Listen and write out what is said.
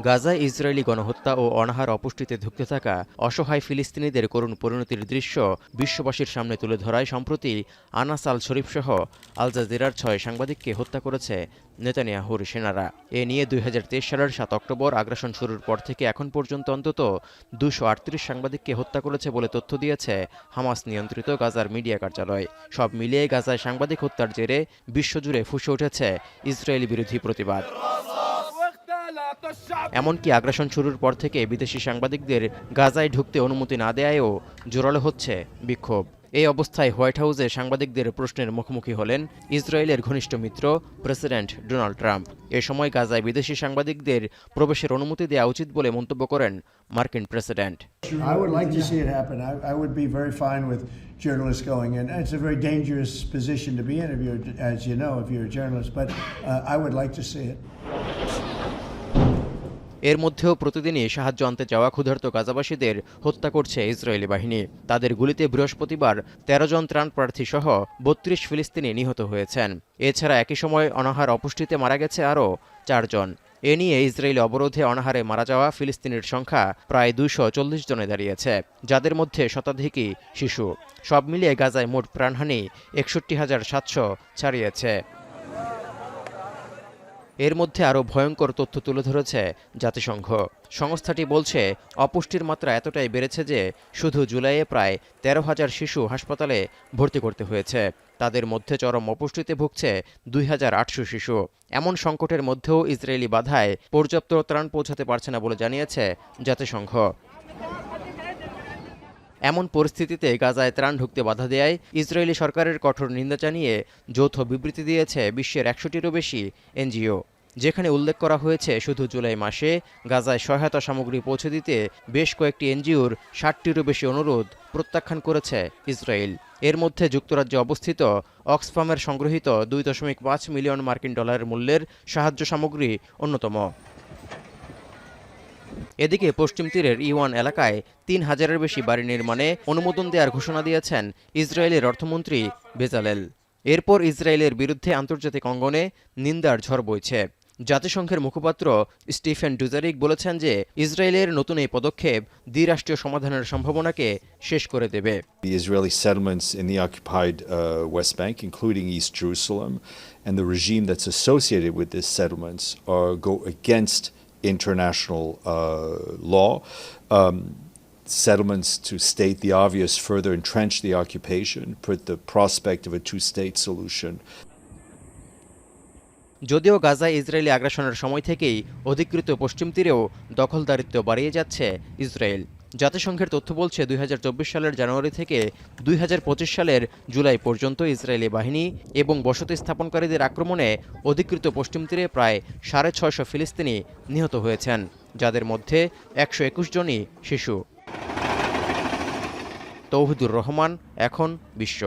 গাজায় ইসরায়েলি গণহত্যা ও অনাহার অপুষ্টিতে ধুঁকতে থাকা অসহায় ফিলিস্তিনিদের করুণ পরিণতির দৃশ্য বিশ্ববাসীর সামনে তুলে ধরায় সম্প্রতি আনাস আল শরীফসহ আল জাজিরার ৬ সাংবাদিককে হত্যা করেছে নেতানিয়াহুর সেনারা। এ নিয়ে ২০২৩ সালের ৭ অক্টোবর আগ্রাসন শুরুর পর থেকে এখন পর্যন্ত অন্তত ২৩৮ সাংবাদিককে হত্যা করেছে বলে তথ্য দিয়েছে হামাস নিয়ন্ত্রিত গাজার মিডিয়া কার্যালয়। সব মিলিয়ে গাজায় সাংবাদিক হত্যার জেরে বিশ্বজুড়ে ফুঁসে উঠেছে ইসরায়েলি বিরোধী প্রতিবাদ। এমনকি আগ্রাসন শুরুর পর থেকে বিদেশি সাংবাদিকদের গাজায় ঢুকতে অনুমতি না দেয়ায়ও জোরালো হচ্ছে বিক্ষোভ। এই অবস্থায় হোয়াইট হাউসে সাংবাদিকদের প্রশ্নের মুখোমুখি হলেন ইসরায়েলের ঘনিষ্ঠ মিত্র প্রেসিডেন্ট ডোনাল্ড ট্রাম্প। এ সময় গাজায় বিদেশি সাংবাদিকদের প্রবেশের অনুমতি দেওয়া উচিত বলে মন্তব্য করেন মার্কিন president. Journalists going in. It's a very dangerous position to be in, as you know, if you're a journalist, but I would like to see it. এর মধ্যেও প্রতিদিনই সাহায্য আনতে যাওয়া ক্ষুধার্ত গাজাবাসীদের হত্যা করছে ইসরায়েলি বাহিনী। তাদের গুলিতে বৃহস্পতিবার ১৩ জন ত্রাণ প্রার্থী সহ ৩২ ফিলিস্তিনি নিহত হয়েছেন। এছাড়া একই সময় অনাহার অপুষ্টিতে মারা গেছে আরও ৪ জন। এ নিয়ে ইসরায়েলি অবরোধে অনাহারে মারা যাওয়া ফিলিস্তিনির সংখ্যা প্রায় ২৪০ জনে দাঁড়িয়েছে, যাদের মধ্যে শতাধিকই শিশু। সব মিলিয়ে গাজায় মোট প্রাণহানি ৬১,৭০০ ছাড়িয়েছে। এর মধ্যে আরও ভয়ঙ্কর তথ্য তুলে ধরেছে জাতিসংঘ। সংস্থাটি বলছে অপুষ্টির মাত্রা এতটাই বেড়েছে যে শুধু জুলাইয়ে প্রায় ১৩,০০০ শিশু হাসপাতালে ভর্তি করতে হয়েছে। তাদের মধ্যে চরম অপুষ্টিতে ভুগছে ২,৮০০ শিশু। এমন সংকটের মধ্যেও ইসরায়েলি বাধায় পর্যাপ্ত ত্রাণ পৌঁছাতে পারছে না বলে জানিয়েছে জাতিসংঘ। এমন পরিস্থিতিতে গাজায় ত্রাণ ঢুকতে বাধা দেয় ইসরায়েলি সরকারের কঠোর নিন্দা জানিয়ে যৌথ বিবৃতি দিয়েছে বিশ্বের ১০০টিরও বেশি এনজিও, যেখানে উল্লেখ করা হয়েছে শুধু জুলাই মাসে গাজায় সহায়তা সামগ্রী পৌঁছে দিতে বেশ কয়েকটি এনজিওর ৬০টিরও বেশি অনুরোধ প্রত্যাখ্যান করেছে ইসরায়েল। এর মধ্যে যুক্তরাজ্যে অবস্থিত অক্সফামের সংগৃহীত ২.৫ মিলিয়ন মার্কিন ডলারের মূল্যের সাহায্য সামগ্রী অন্যতম। এদিকে পশ্চিম তীরের ই1 এলাকায় ৩,০০০-এর বেশি বাড়ি নির্মাণে অনুমোদন দেওয়ার ঘোষণা দিয়েছেন ইসরায়েলের অর্থমন্ত্রী বেজালেল। এরপর ইসরায়েলের বিরুদ্ধে আন্তর্জাতিক অঙ্গনে নিন্দার ঝড় বইছে। জাতিসংঘের মুখপাত্র স্টিফেন ডুজারিক বলেছেন যে ইসরায়েলের নতুন এই পদক্ষেপ দ্বিরাষ্ট্রীয় সমাধানের সম্ভাবনাকে শেষ করে দেবে। The Israeli settlements in the occupied West Bank, including East Jerusalem, and the regime that's associated with these settlements go against international law. Settlements, to state the obvious, further entrench the occupation, put the prospect of a two-state solution. যদিও গাজায় Israeli আগ্রাসনের সময় থেকেই অধিকৃত পশ্চিম তীরেও দখলদারিত্ব বাড়িয়ে যাচ্ছে Israel. জাতিসংঘের তথ্য বলছে ২০২৪ সালের জানুয়ারি থেকে ২০২৫ সালের জুলাই পর্যন্ত ইসরায়েলি বাহিনী এবং বসতি স্থাপনকারীদের আক্রমণে অধিকৃত পশ্চিম তীরে প্রায় ৬৫০ ফিলিস্তিনি নিহত হয়েছেন, যাদের মধ্যে ১২১ জনই শিশু। তৌহিদুর রহমান, এখন বিশ্ব।